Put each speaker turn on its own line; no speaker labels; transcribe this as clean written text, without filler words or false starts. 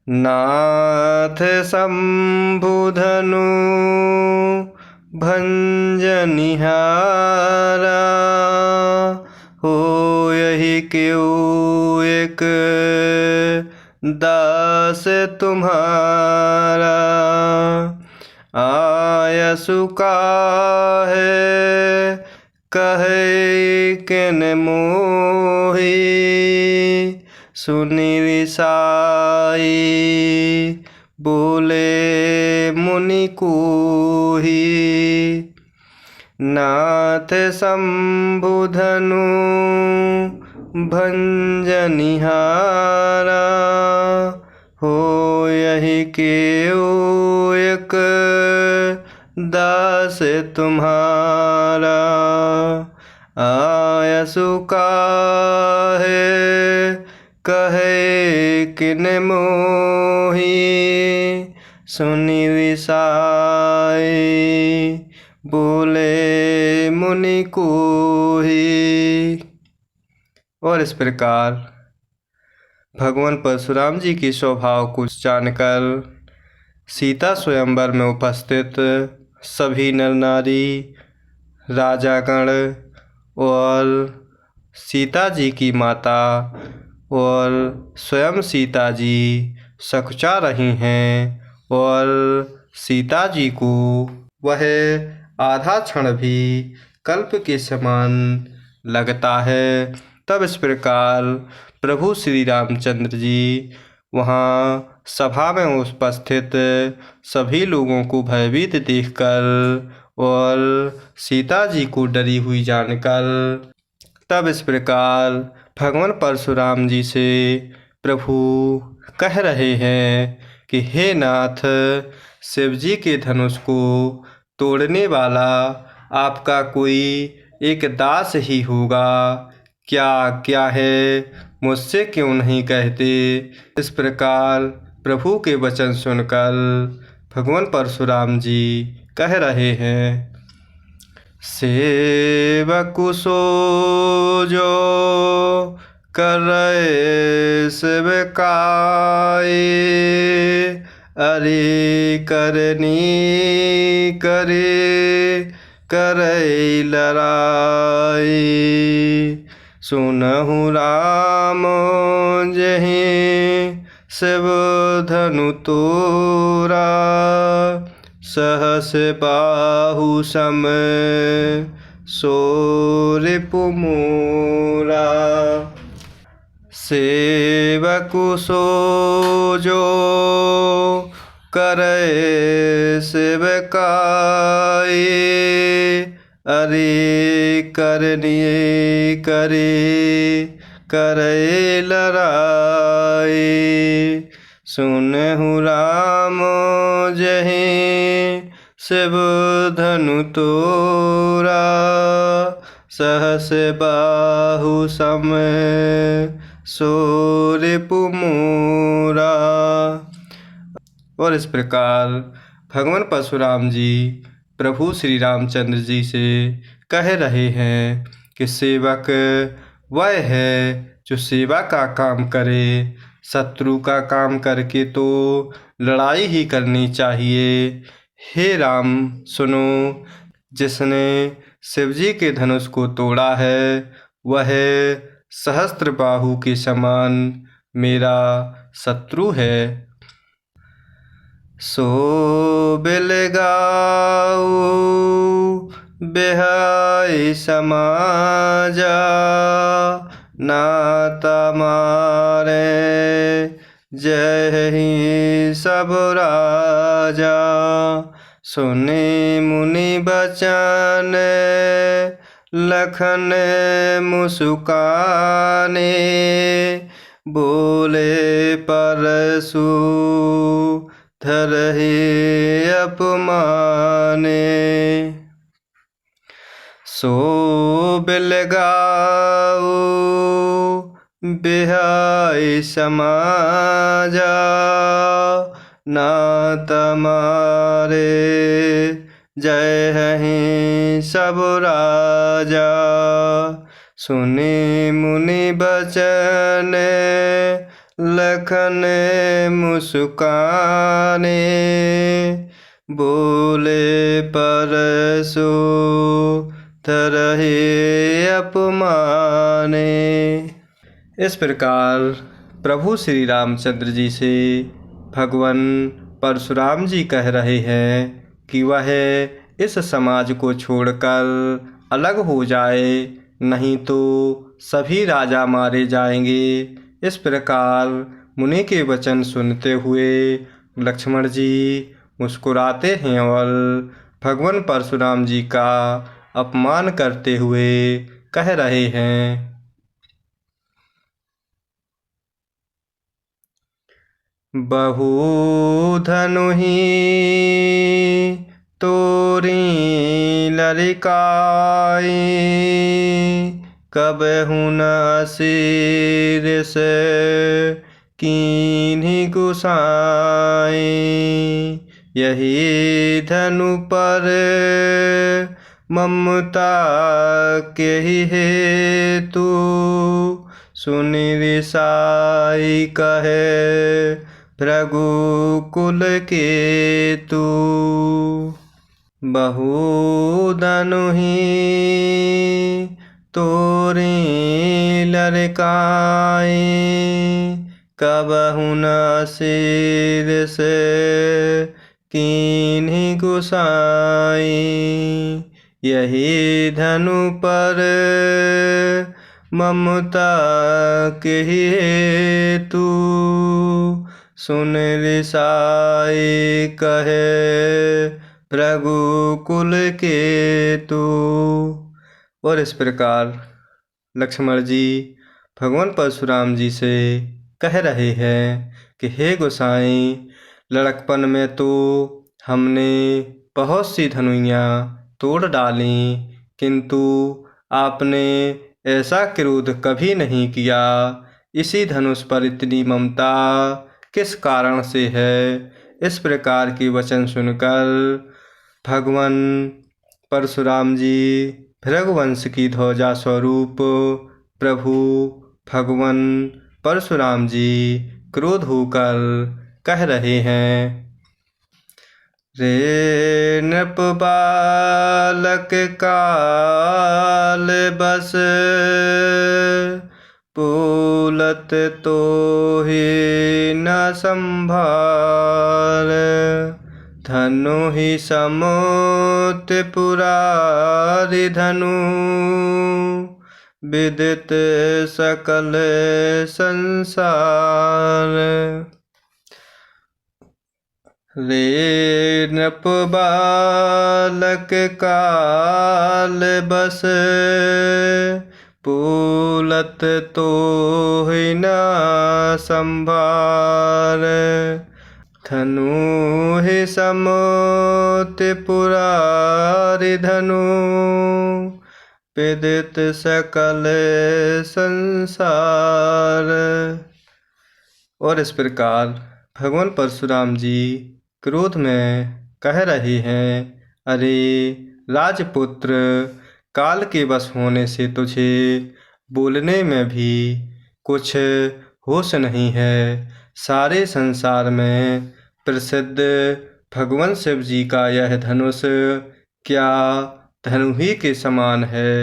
नाथ शंभुधनु भंजनिहारा, हो यही क्यों एक दास तुम्हारा। आयसु काहे कहे किन मोही, सुनि रिसाई बोले मुनि कोहि। नाथ शंभुधनु भंजनिहारा, हो यही क्यों एक दास तुम्हारा। आयसु काहे कहे किन मोही, सुनि रिसाई बोले मुनि कोहि। और इस प्रकार भगवान परशुराम जी की स्वभाव को जानकर सीता स्वयंवर में उपस्थित सभी नर नारी, राजागण और सीता जी की माता और स्वयं सीता जी सकुचा रही हैं और सीता जी को वह आधा क्षण भी कल्प के समान लगता है। तब इस प्रकार प्रभु श्री रामचंद्र जी वहाँ सभा में उपस्थित सभी लोगों को भयभीत देखकर और सीता जी को डरी हुई जानकर तब इस प्रकार भगवान परशुराम जी से प्रभु कह रहे हैं कि हे नाथ, शिव जी के धनुष को तोड़ने वाला आपका कोई एक दास ही होगा, क्या है, मुझसे क्यों नहीं कहते। इस प्रकार प्रभु के वचन सुनकर भगवान परशुराम जी कह रहे हैं, सेवकु सो जो करे सेवकाई, अरे करनी करे करे लड़ाई। सुनहु राम जहि शिव धनु तोरा, सहस बाहु सम सो रिपु मोरा। सेवकु सो जो करे सेवकाई, अरे करनी करे करे लड़ाई। सुनहु राम जहि शिव धनु तोरा, सहस बाहु सम सो रिपु मोरा। और इस प्रकार भगवान परशुराम जी प्रभु श्री रामचंद्र जी से कह रहे हैं कि सेवक वह है जो सेवा का काम करे, शत्रु का काम करके तो लड़ाई ही करनी चाहिए। हे राम सुनो, जिसने शिवजी के धनुष को तोड़ा है वह सहस्त्र बाहु के समान मेरा शत्रु है। सो बिलगाऊ बेहाई समाजा, नाता मारे जय ही सब राजा। सुने मुनि बचन लखन मुस्काने, बोले परशु धरहि अपमाने। सो बिलगाऊ बिहाई समाजा, नात मारे जय हैं सब राजा। सुने मुनि बचन लखन मुस्काने, बोले परसो तरहे अपमाने। इस प्रकार प्रभु श्री रामचंद्र जी से भगवान परशुराम जी कह रहे हैं कि वह इस समाज को छोड़कर अलग हो जाए, नहीं तो सभी राजा मारे जाएंगे। इस प्रकार मुनि के वचन सुनते हुए लक्ष्मण जी मुस्कुराते हैं और भगवान परशुराम जी का अपमान करते हुए कह रहे हैं, बहु धनुहि तोरी लरिकाई, कबहु न सिर से कीन्ही गुसाई। यही धनु पर ममता के ही हेतु, सुनि रिसाई कहे भृगुकुल केतु। बहु धनुहि तोरी लरिकाई, कबहु न सिर से कीन्ही गुसाई। यही धनु पर ममता के हेतु, सुन रिसाई कहे भृगुकुल केतु। और इस प्रकार लक्ष्मण जी भगवान परशुराम जी से कह रहे हैं कि हे गोसाई, लड़कपन में तो हमने बहुत सी धनुइयाँ तोड़ डाली, किंतु आपने ऐसा क्रोध कभी नहीं किया। इसी धनुष पर इतनी ममता किस कारण से है? इस प्रकार के वचन सुनकर भगवान परशुराम जी भृगुवंश की ध्वजा स्वरूप प्रभु भगवान परशुराम जी क्रोध होकर कह रहे हैं, रे नृप बालक काल बस, पूलत तो ही न संभार। धनु ही समोत पुरारी धनु, विदित सकल संसार। रे नृप बालक काल बस, पूलत तो ही न संभार। धनु ही समोत पुरारी धनु, विदित सकल संसार। और इस प्रकार भगवान परशुराम जी क्रोध में कह रहे हैं, अरे राजपुत्र, काल के वश होने से तुझे बोलने में भी कुछ होश नहीं है। सारे संसार में प्रसिद्ध भगवान शिव जी का यह धनुष क्या धनु ही के समान है।